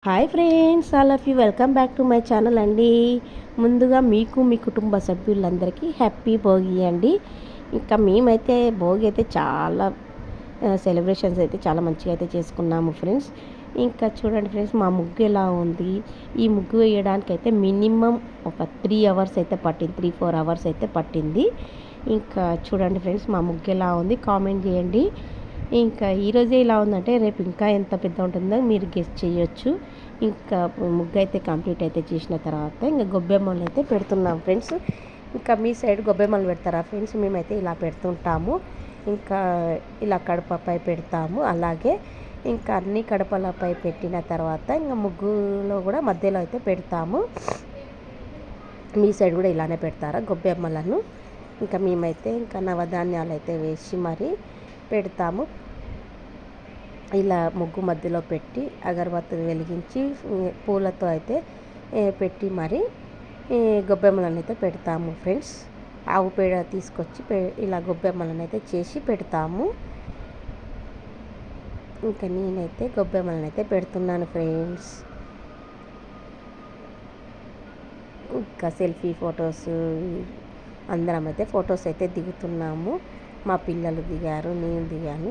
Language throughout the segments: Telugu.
Hi friends, all of you welcome back to my channel అండి. ముందుగా మీకు మీ కుటుంబ సభ్యులందరికీ హ్యాపీ భోగి అండి. ఇంకా మేమైతే భోగి అయితే చాలా సెలబ్రేషన్స్ అయితే చాలా మంచిగా అయితే చేసుకున్నాము ఫ్రెండ్స్. ఇంకా చూడండి ఫ్రెండ్స్, మా ముగ్గు ఎలా ఉంది. ఈ ముగ్గు వేయడానికి అయితే మినిమం ఒక 3 అవర్స్ అయితే పట్టింది, 3-4 అవర్స్ అయితే పట్టింది. ఇంకా చూడండి ఫ్రెండ్స్, మా ముగ్గు ఎలా ఉంది కామెంట్ చేయండి. ఇంకా ఈరోజే ఇలా ఉందంటే రేపు ఇంకా ఎంత పెద్ద ఉంటుందో మీరు గెస్ చేయొచ్చు. ఇంకా ముగ్గు అయితే కంప్లీట్ అయితే చేసిన తర్వాత ఇంకా గొబ్బెమ్మలు అయితే పెడుతున్నాం ఫ్రెండ్స్. ఇంకా మీ సైడ్ గొబ్బెమ్మలు పెడతారా ఫ్రెండ్స్? మేమైతే ఇలా పెడుతుంటాము. ఇంకా ఇలా కడపపై పెడతాము. అలాగే ఇంకా అన్ని కడపలపై పెట్టిన తర్వాత ఇంకా ముగ్గులో కూడా మధ్యలో అయితే పెడతాము. మీ సైడ్ కూడా ఇలానే పెడతారా గొబ్బెమ్మలను? ఇంకా మేమైతే ఇంకా నవధాన్యాలు అయితే వేసి మరి పెడతాము. ఇలా ముగ్గు మధ్యలో పెట్టి అగరబత్తులు వెలిగించి పూలతో అయితే పెట్టి మరి గొబ్బెమ్మలను అయితే పెడతాము ఫ్రెండ్స్. ఆవు పేడ తీసుకొచ్చి ఇలా గొబ్బెమ్మలను అయితే చేసి పెడతాము. ఇంకా నేనైతే గొబ్బెమ్మలను అయితే పెడుతున్నాను ఫ్రెండ్స్. ఇంకా సెల్ఫీ ఫొటోస్ అందరం అయితే ఫొటోస్ అయితే దిగుతున్నాము. మా పిల్లలు దిగారు, నేను దిగాను.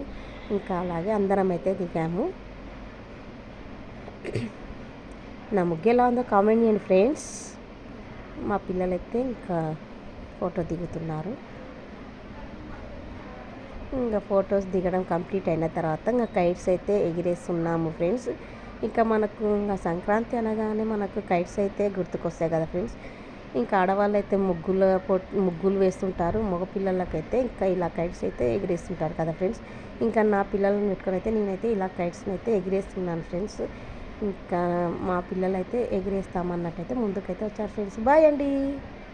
ఇంకా అలాగే అందరం అయితే దిగాము. నా ముగ్గు ఎలా ఉందో కామెంట్ చేయండి ఫ్రెండ్స్. మా పిల్లలైతే ఇంకా ఫోటో దిగుతున్నారు. ఇంకా ఫొటోస్ దిగడం కంప్లీట్ అయిన తర్వాత ఇంకా కైట్స్ అయితే ఎగిరేస్తున్నాము ఫ్రెండ్స్. ఇంకా మనకు ఇంకా సంక్రాంతి అనగానే మనకు కైట్స్ అయితే గుర్తుకొస్తాయి కదా ఫ్రెండ్స్. ఇంకా ఆడవాళ్ళు అయితే ముగ్గులు వేస్తుంటారు. మగపిల్లలకైతే ఇంకా ఇలా కైట్స్ అయితే ఎగిరేస్తుంటారు కదా ఫ్రెండ్స్. ఇంకా నా పిల్లలను పెట్టుకొని అయితే నేనైతే ఇలా కైట్స్ని అయితే ఎగిరేస్తున్నాను ఫ్రెండ్స్. ఇంకా మా పిల్లలు అయితే ఎగిరేస్తామన్నట్టయితే ముందుకైతే వచ్చారు ఫ్రెండ్స్. బాయ్ అండి.